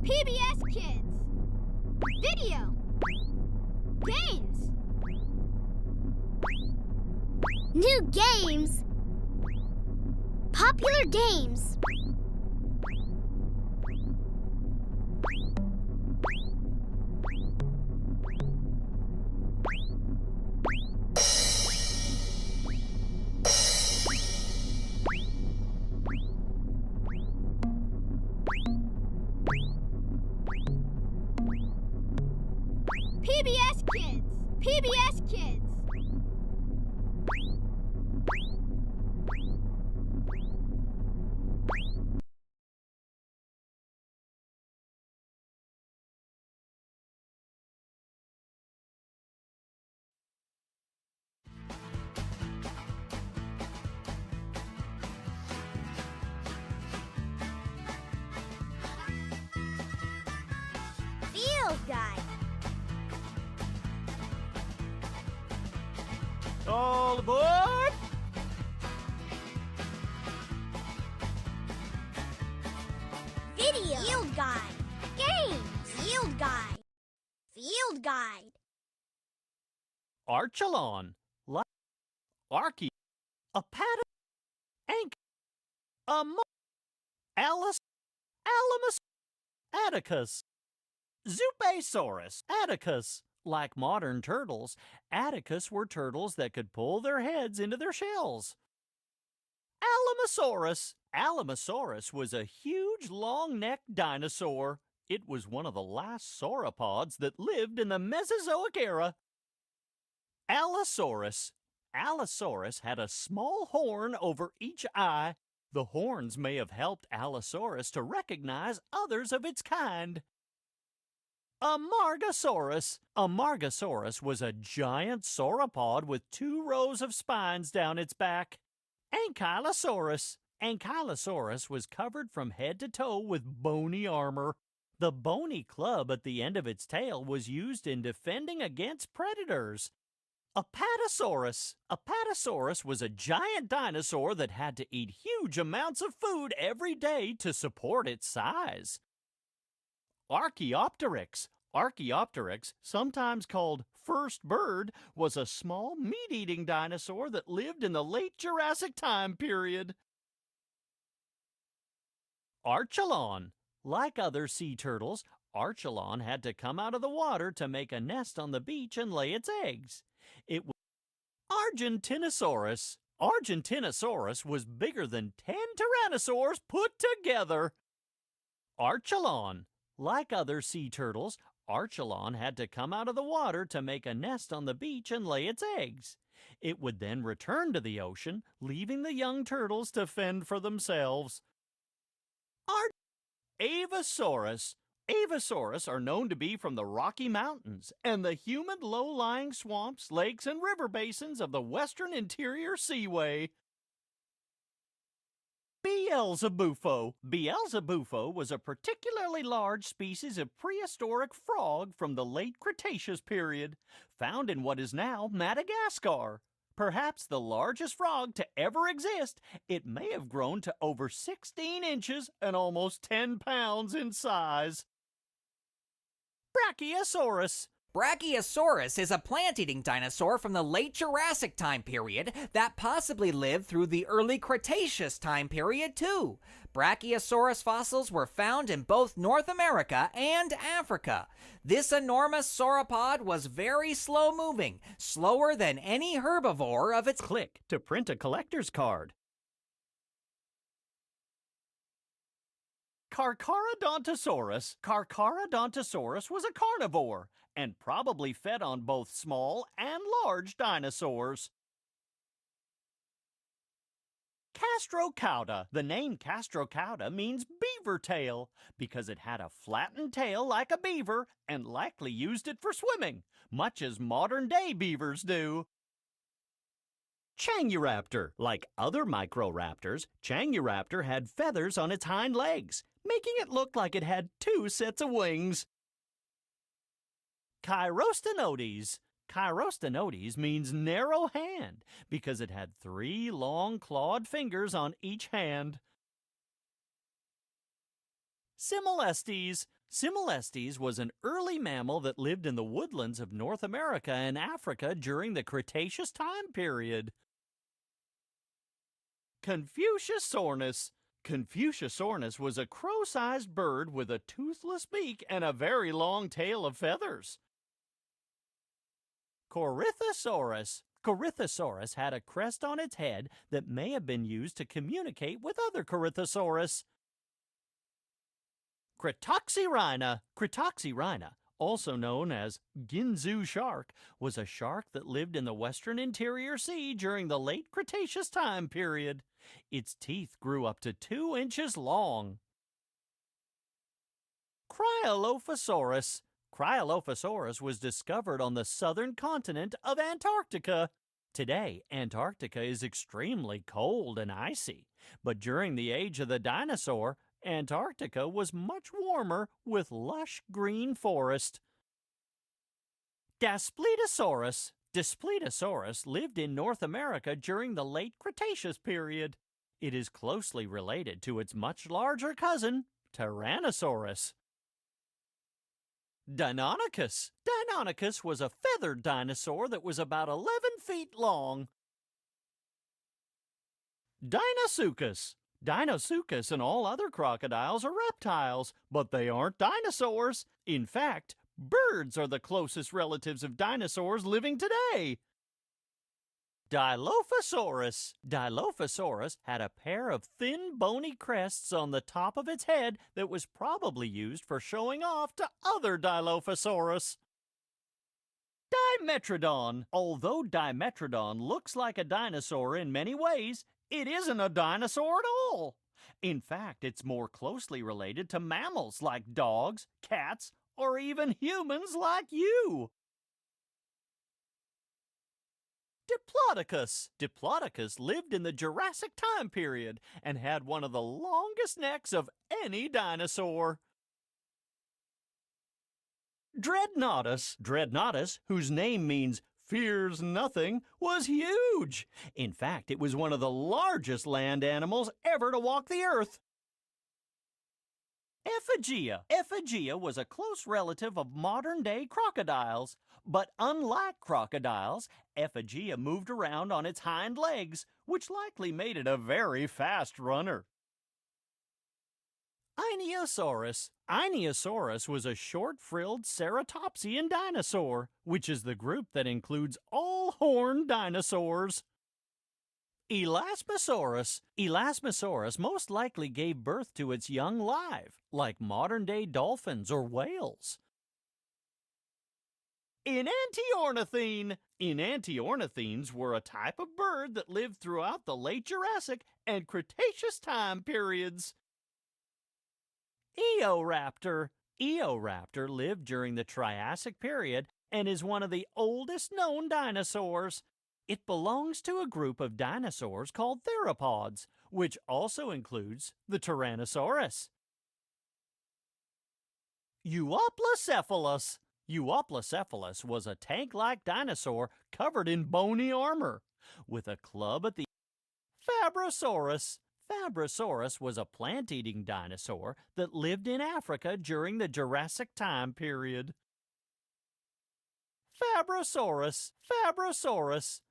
PBS Kids. Video. Games. New games. Popular games. PBS Kids. PBS Kids. Field Guide. All aboard! Video. Field Guide. Games. Field Guide. Field Guide. Archelon, Archie, a pat, Ank, a Alice, Alamus, Atticus, Zupasaurus, Atticus. Like modern turtles, Atticus were turtles that could pull their heads into their shells. Alamosaurus. Alamosaurus was a huge, long-necked dinosaur. It was one of the last sauropods that lived in the Mesozoic era. Allosaurus. Allosaurus had a small horn over each eye. The horns may have helped Allosaurus to recognize others of its kind. Amargasaurus. Amargasaurus was a giant sauropod with 2 rows of spines down its back. Ankylosaurus. Ankylosaurus was covered from head to toe with bony armor. The bony club at the end of its tail was used in defending against predators. Apatosaurus. Apatosaurus was a giant dinosaur that had to eat huge amounts of food every day to support its size. Archaeopteryx. Archaeopteryx, sometimes called first bird, was a small meat-eating dinosaur that lived in the late Jurassic time period. Archelon. Like other sea turtles, Archelon had to come out of the water to make a nest on the beach and lay its eggs. It was Argentinosaurus. Argentinosaurus was bigger than 10 tyrannosaurs put together. Archelon. Like other sea turtles, Archelon had to come out of the water to make a nest on the beach and lay its eggs. It would then return to the ocean, leaving the young turtles to fend for themselves. Avasaurus. Avasaurus are known to be from the Rocky Mountains and the humid low-lying swamps, lakes, and river basins of the western interior seaway. Beelzebufo. Beelzebufo was a particularly large species of prehistoric frog from the late Cretaceous period, found in what is now Madagascar. Perhaps the largest frog to ever exist, it may have grown to over 16 inches and almost 10 pounds in size. Brachiosaurus. Brachiosaurus is a plant-eating dinosaur from the late Jurassic time period that possibly lived through the early Cretaceous time period too. Brachiosaurus fossils were found in both North America and Africa. This enormous sauropod was very slow-moving, slower than any herbivore of its Click to print a collector's card. Carcharodontosaurus. Carcharodontosaurus was a carnivore and probably fed on both small and large dinosaurs. Castrocauda. The name Castrocauda means beaver tail because it had a flattened tail like a beaver and likely used it for swimming, much as modern-day beavers do. Changuraptor. Like other microraptors, Changuraptor had feathers on its hind legs, making it look like it had 2 sets of wings. Chirostenotes. Chirostenotes means narrow hand because it had 3 long clawed fingers on each hand. Similestes. Similestes was an early mammal that lived in the woodlands of North America and Africa during the Cretaceous time period. Confuciusornis. Confuciusornis was a crow-sized bird with a toothless beak and a very long tail of feathers. Corythosaurus. Corythosaurus had a crest on its head that may have been used to communicate with other Corythosaurus. Cretoxyrhina. Cretoxyrhina, also known as Ginzu shark, was a shark that lived in the western interior sea during the late Cretaceous time period. Its teeth grew up to 2 inches long. Cryolophosaurus. Cryolophosaurus was discovered on the southern continent of Antarctica. Today, Antarctica is extremely cold and icy, but during the age of the dinosaur, Antarctica was much warmer with lush green forest. Daspletosaurus. Daspletosaurus lived in North America during the late Cretaceous period. It is closely related to its much larger cousin, Tyrannosaurus. Deinonychus. Deinonychus was a feathered dinosaur that was about 11 feet long. Deinosuchus. Deinosuchus and all other crocodiles are reptiles, but they aren't dinosaurs. In fact, birds are the closest relatives of dinosaurs living today. Dilophosaurus. Dilophosaurus had a pair of thin, bony crests on the top of its head that was probably used for showing off to other Dilophosaurus. Dimetrodon. Although Dimetrodon looks like a dinosaur in many ways, it isn't a dinosaur at all. In fact, it's more closely related to mammals like dogs, cats, or even humans like you. Diplodocus. Diplodocus lived in the Jurassic time period and had one of the longest necks of any dinosaur. Dreadnoughtus. Dreadnoughtus, whose name means fears nothing, was huge. In fact, it was one of the largest land animals ever to walk the earth. Ephygia. Ephygia was a close relative of modern-day crocodiles, but unlike crocodiles, Ephygia moved around on its hind legs, which likely made it a very fast runner. Iosaurus. Iosaurus was a short-frilled ceratopsian dinosaur, which is the group that includes all horned dinosaurs. Elasmosaurus. Elasmosaurus most likely gave birth to its young live, like modern-day dolphins or whales. Enantiornithine. Enantiornithines were a type of bird that lived throughout the late Jurassic and Cretaceous time periods. Eoraptor. Eoraptor lived during the Triassic period and is one of the oldest known dinosaurs. It belongs to a group of dinosaurs called theropods, which also includes the Tyrannosaurus. Euoplocephalus. Euoplocephalus was a tank-like dinosaur covered in bony armor, with a club at the Fabrosaurus. Fabrosaurus was a plant-eating dinosaur that lived in Africa during the Jurassic time period. Fabrosaurus. Fabrosaurus.